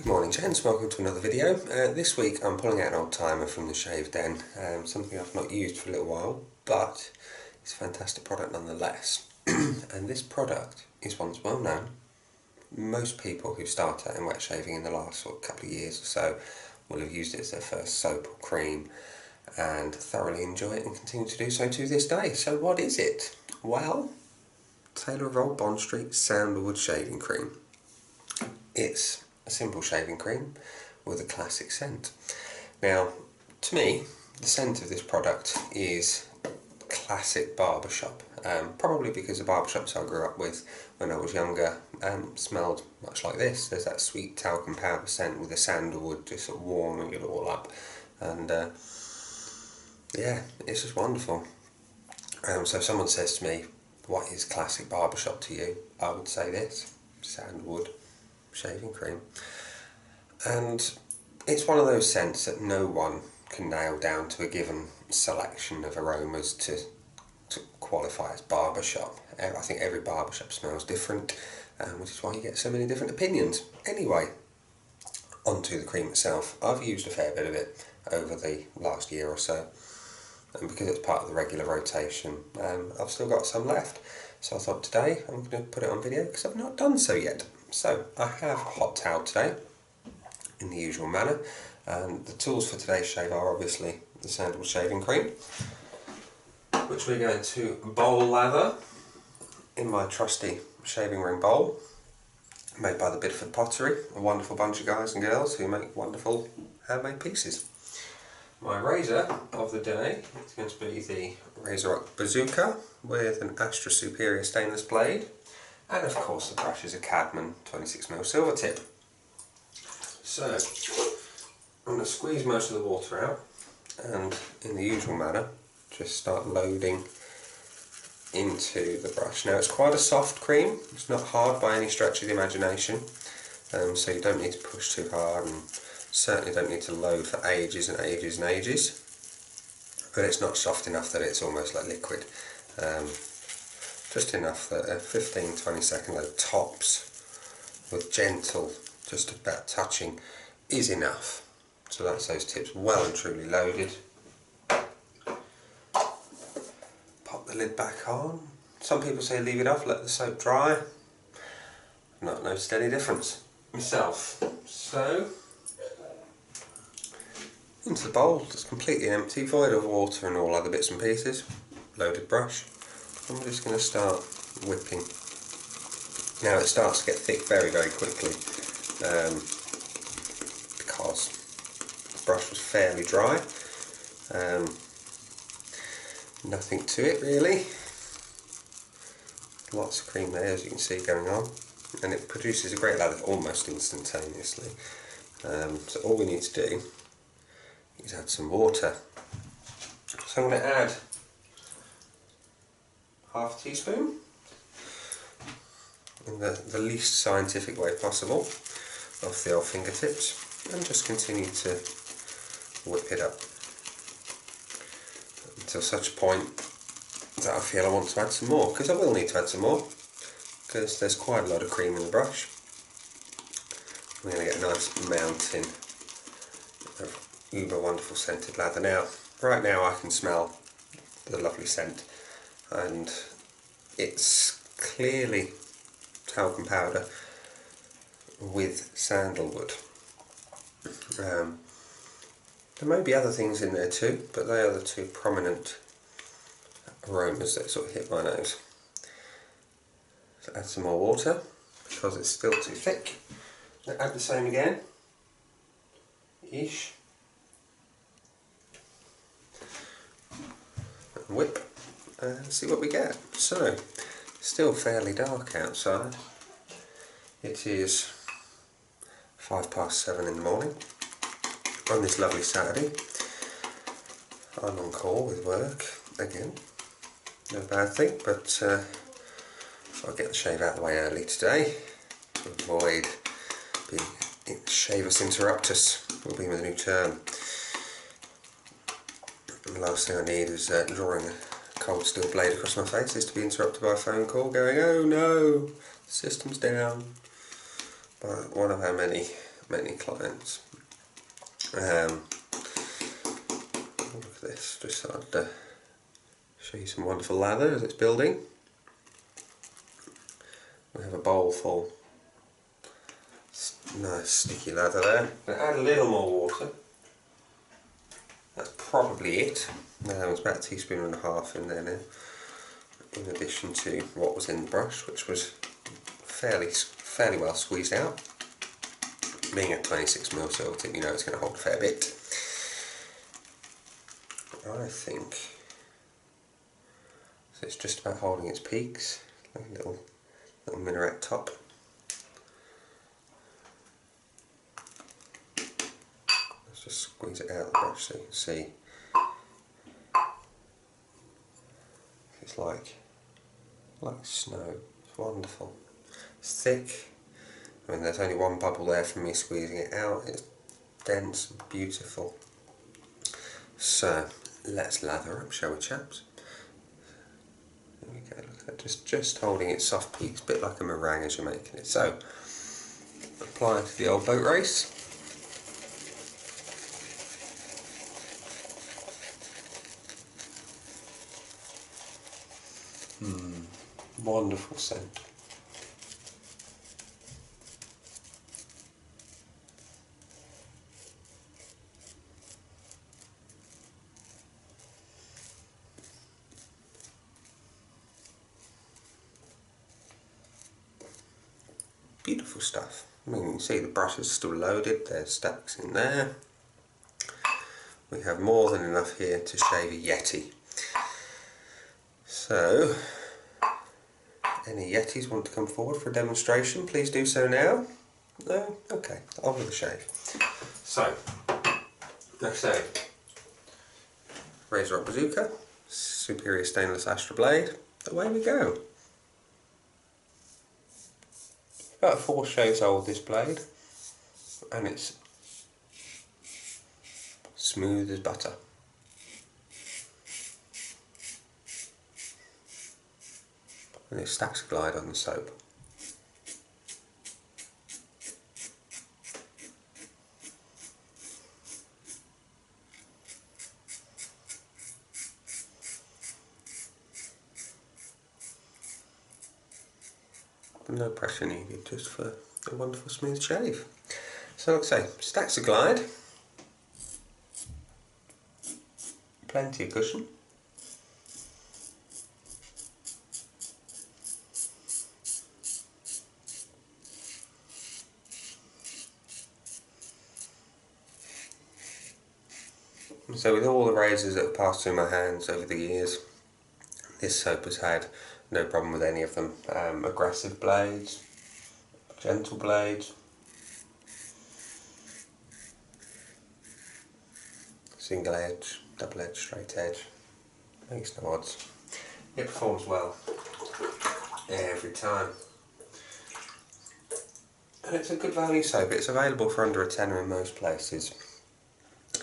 Morning gents, welcome to another video. This week I'm pulling out an old timer from the Shave Den, something I've not used for a little while, but it's a fantastic product nonetheless. And this product is one that's well known. Most people who start out in wet shaving in the last couple of years or so will have used it as their first soap or cream and thoroughly enjoy it and continue to do so to this day. So what is it? Well, Taylor of Old Bond Street Sandalwood Shaving Cream. It's a simple shaving cream with a classic scent. Now, to me, the scent of this product is classic barbershop. Probably because the barbershops I grew up with when I was younger smelled much like this. There's that sweet talcum powder scent with the sandalwood just sort of warming it all up, and yeah, it's just wonderful. So if someone says to me, what is classic barbershop to you? I would say this: sandalwood shaving cream. And it's one of those scents that no one can nail down to a given selection of aromas to qualify as barbershop. I think every barbershop smells different, which is why you get so many different opinions. Anyway, onto the cream itself. I've used a fair bit of it over the last year or so, and because it's part of the regular rotation, I've still got some left. So I thought today I'm going to put it on video because I've not done so yet. So I have a hot towel today in the usual manner, and the tools for today's shave are obviously the sandalwood shaving cream, which we're going to bowl lather in my trusty shaving ring bowl made by the Bidford Pottery, a wonderful bunch of guys and girls who make wonderful handmade pieces. My razor of the day is going to be the Razor Bazooka with an Astra Superior stainless blade, and of course the brush is a Cadman 26mm silver tip. So I'm going to squeeze most of the water out, and in the usual manner just start loading into the brush. Now it's quite a soft cream, it's not hard by any stretch of the imagination, so you don't need to push too hard, and certainly don't need to load for ages and ages and ages, but it's not soft enough that it's almost like liquid. Just enough that a 15-20 second load tops with gentle, just about touching, is enough. So that's those tips well and truly loaded. Pop the lid back on. Some people say leave it off, let the soap dry. I've not noticed any difference myself. So into the bowl, it's completely empty, void of water and all other bits and pieces. Loaded brush. I'm just going to start whipping. Now it starts to get thick very, very quickly because the brush was fairly dry. Nothing to it really. Lots of cream there, as you can see, going on, and it produces a great lather almost instantaneously. So all we need to do is add some water. So I'm going to add half a teaspoon in the least scientific way possible off the old fingertips, and just continue to whip it up until such a point that I feel I want to add some more, because I will need to add some more because there's quite a lot of cream in the brush. We're going to get a nice mountain of uber wonderful scented lather. Now, right now I can smell the lovely scent, and it's clearly talcum powder with sandalwood. There may be other things in there too, but they are the two prominent aromas that sort of hit my nose. So add some more water because it's still too thick. Add the same again, ish, and whip and see what we get. So, still fairly dark outside. It is 7:05 in the morning on this lovely Saturday. I'm on call with work again, no bad thing, but I'll get the shave out of the way early today to avoid being shavus interruptus, will be my new term. And the last thing I need is drawing a cold steel blade across my face is to be interrupted by a phone call going, oh no, the system's down, by one of our many many clients. Look at this, just thought I'd show you some wonderful lather as it's building. We have a bowl full, nice sticky lather there. But add a little more water. That's probably it. It's about 1.5 teaspoons in there now, in addition to what was in the brush, which was fairly well squeezed out. Being a 26mm silver tip, you know it's going to hold a fair bit. I think so. It's just about holding its peaks, like a little minaret top. Let's just squeeze it out of the brush so you can see. It's like snow. It's wonderful. It's thick. I mean, there's only one bubble there from me squeezing it out. It's dense and beautiful. So let's lather up, shall we, chaps? There we go. Look at that. Just holding its soft peaks, a bit like a meringue as you're making it. So apply to the old boat race. Wonderful scent. Beautiful stuff. I mean, you can see the brush is still loaded, there's stacks in there. We have more than enough here to shave a Yeti. So, any Yetis want to come forward for a demonstration, please do so now. No? Okay, on with the shave. So, like I say, razor up bazooka, superior stainless Astra blade, away we go. About 4 shaves old, this blade, and it's smooth as butter. And it stacks a glide on the soap. No pressure needed, just for a wonderful smooth shave. So like I say, stacks of glide, plenty of cushion. So with all the razors that have passed through my hands over the years, this soap has had no problem with any of them. Aggressive blades, gentle blades, single edge, double edge, straight edge, makes no odds. It performs well every time. And it's a good value soap. It's available for under a tenner in most places.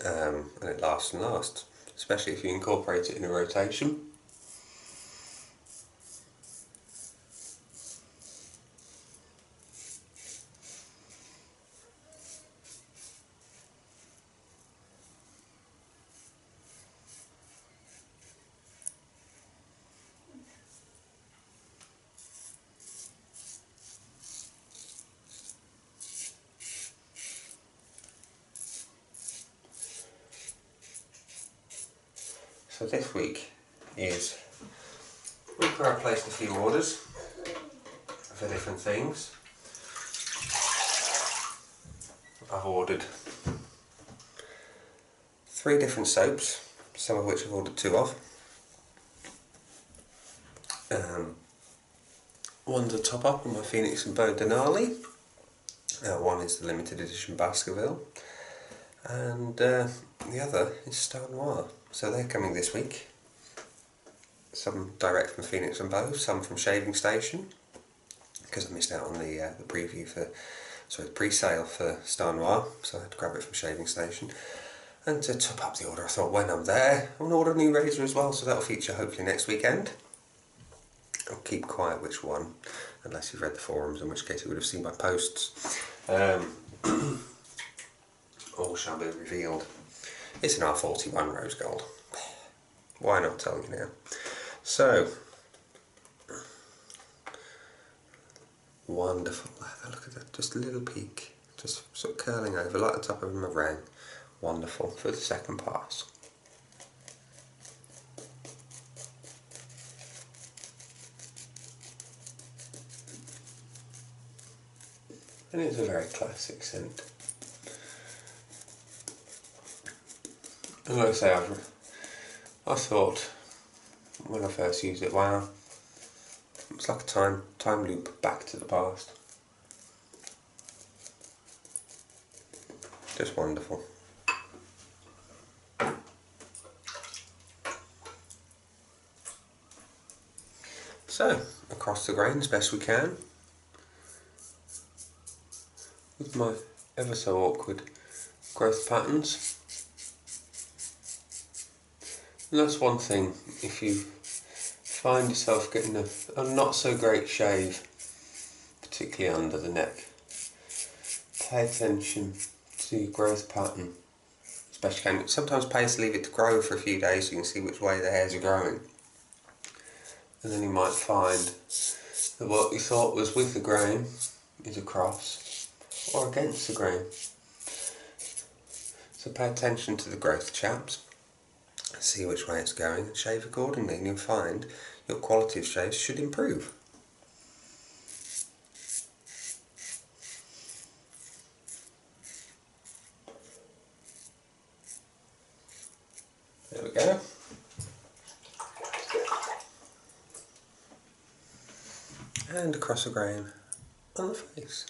And it lasts and lasts, especially if you incorporate it in a rotation. So this week is a week where I placed a few orders for different things. I've ordered 3 different soaps, some of which I've ordered 2 of. One's a top up on my Phoenix and Bow Denali. One is the limited edition Baskerville, and the other is Star Noir. So they're coming this week. Some direct from Phoenix and Bow, some from Shaving Station, because I missed out on the preview for, sorry, the pre-sale for Star Noir, so I had to grab it from Shaving Station. And to top up the order, I thought when I'm there, I'm going to order a new razor as well, so that'll feature hopefully next weekend. I'll keep quiet which one, unless you've read the forums, in which case you would have seen my posts. all shall be revealed. It's an R41 rose gold. Why not tell you now? So, wonderful lather, look at that, just a little peak, just sort of curling over like the top of a meringue. Wonderful for the second pass. And it's a very classic scent. And like I say, I thought when I first used it, wow, it's like a time loop back to the past. Just wonderful. So, across the grain as best we can, with my ever so awkward growth patterns. And that's one thing, if you find yourself getting a not so great shave, particularly under the neck, pay attention to your growth pattern, especially can. Sometimes pay to leave it to grow for a few days so you can see which way the hairs are growing. And then you might find that what you thought was with the grain is across or against the grain. So pay attention to the growth, chaps. See which way it's going and shave accordingly, and you'll find your quality of shaves should improve. There we go. And across the grain on the face.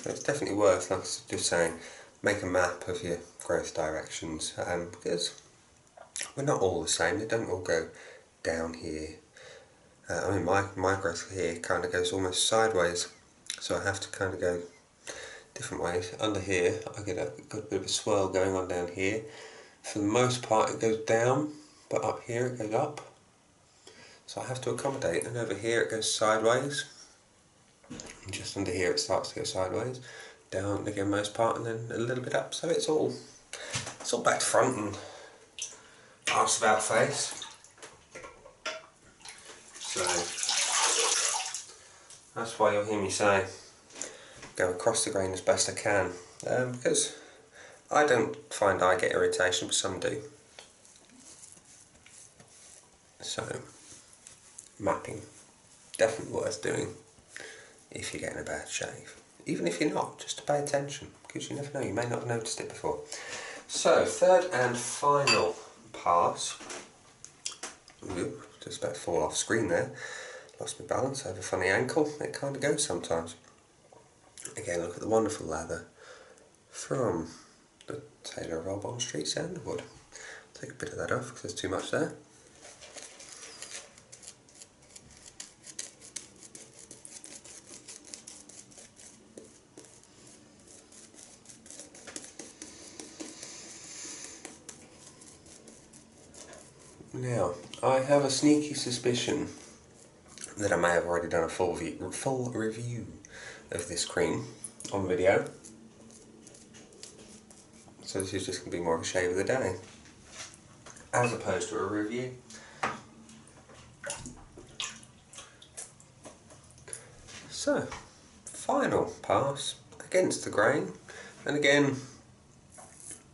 So it's definitely worth, like I was just saying, make a map of your growth directions, because we're not all the same. They don't all go down here. I mean, my growth here kind of goes almost sideways, so I have to kind of go different ways. Under here, I got a bit of a swirl going on down here. For the most part, it goes down, but up here it goes up. So I have to accommodate, and over here it goes sideways. And just under here it starts to go sideways, down again most part, and then a little bit up. So it's all back to front and arse about face. So that's why you'll hear me say go across the grain as best I can, because I don't find I get irritation, but some do. So mapping, definitely worth doing if you're getting a bad shave. Even if you're not, just to pay attention, because you never know, you may not have noticed it before. So, third and final pass. Ooh, just about to fall off screen there. Lost my balance, I have a funny ankle, it kind of goes sometimes. Again, look at the wonderful lather from the Taylor of Old Bond Street Sandalwood. Take a bit of that off because there's too much there. Now, I have a sneaky suspicion that I may have already done a full review of this cream on video. So this is just going to be more of a shave of the day, as opposed to a review. So, final pass against the grain, and again,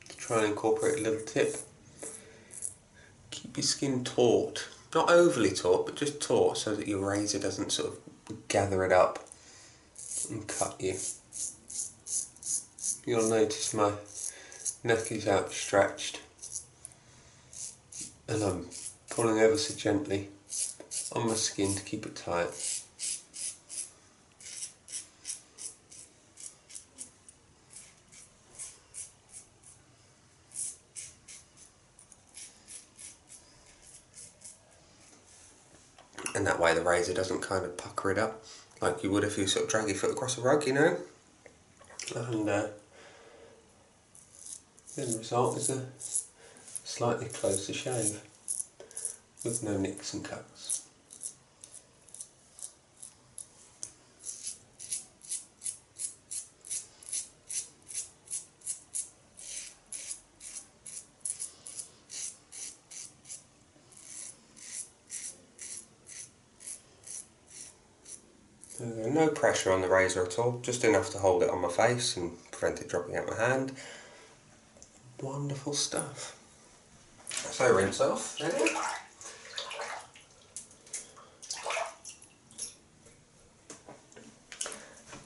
to try and incorporate a little tip. Keep your skin taut, not overly taut, but just taut so that your razor doesn't sort of gather it up and cut you. You'll notice my neck is outstretched and I'm pulling ever so gently on my skin to keep it tight. And that way the razor doesn't kind of pucker it up like you would if you sort of drag your foot across a rug, you know. And the end result is a slightly closer shave with no nicks and cuts. No pressure on the razor at all, just enough to hold it on my face and prevent it dropping out my hand. Wonderful stuff. So rinse off. Ready?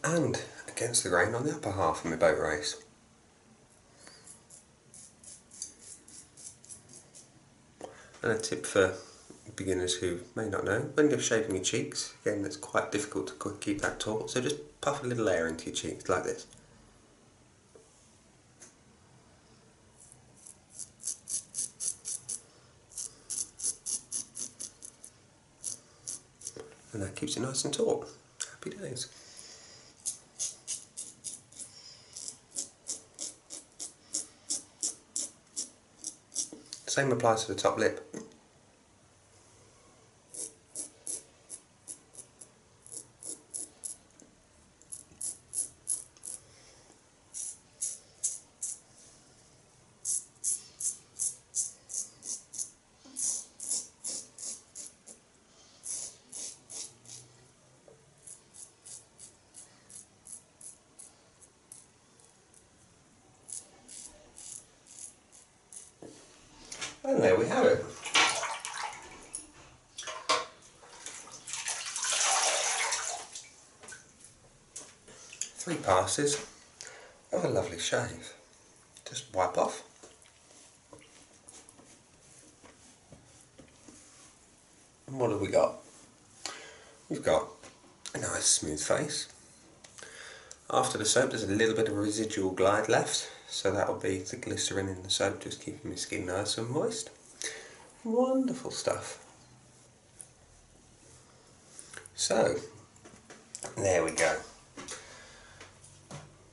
And against the grain on the upper half of my boat race. And a tip for beginners who may not know, when you're shaving your cheeks, again it's quite difficult to keep that taut, so just puff a little air into your cheeks like this. And that keeps it nice and taut. Happy days. Same applies to the top lip. And there we have it. Three passes of a lovely shave. Just wipe off. And what have we got? We've got a nice smooth face. After the soap there's a little bit of residual glide left, so that'll be the glycerin in the soap just keeping my skin nice and moist. Wonderful stuff. So, there we go.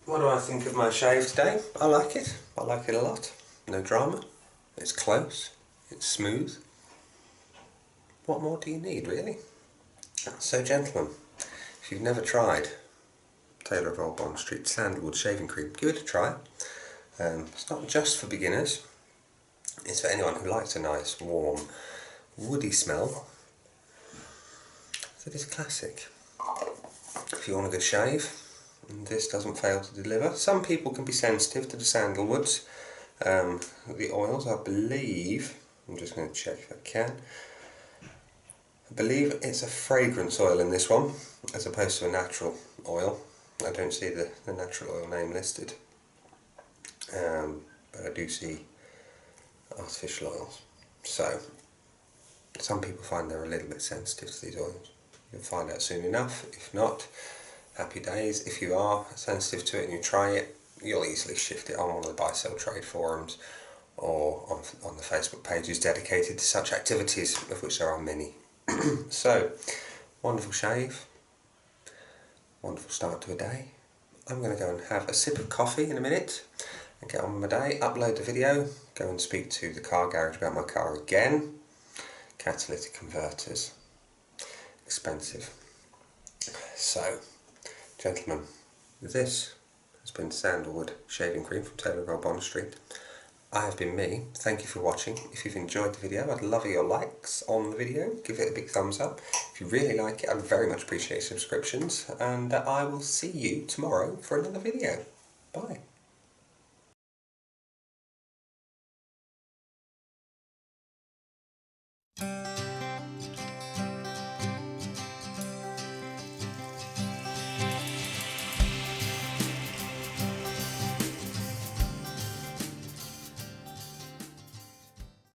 What do I think of my shave today? I like it. I like it a lot. No drama. It's close. It's smooth. What more do you need, really? So, gentlemen, if you've never tried Taylor of Old Bond Street Sandalwood shaving cream, give it a try. It's not just for beginners. It's for anyone who likes a nice, warm, woody smell. So it is a classic. If you want a good shave, and this doesn't fail to deliver. Some people can be sensitive to the sandalwoods, the oils. I believe, I'm just going to check if I can. I believe it's a fragrance oil in this one, as opposed to a natural oil. I don't see the natural oil name listed, but I do see artificial oils. So, some people find they're a little bit sensitive to these oils. You'll find out soon enough. If not, happy days. If you are sensitive to it and you try it, you'll easily shift it on one of the buy-sell trade forums or on the Facebook pages dedicated to such activities, of which there are many. So, wonderful shave, wonderful start to a day. I'm going to go and have a sip of coffee in a minute and get on with my day, upload the video, go and speak to the car garage about my car again. Catalytic converters, expensive. So, gentlemen, this has been Sandalwood Shaving Cream from Taylor of Old Bond Street. I have been me. Thank you for watching. If you've enjoyed the video, I'd love your likes on the video. Give it a big thumbs up. If you really like it, I'd very much appreciate subscriptions. And I will see you tomorrow for another video. Bye.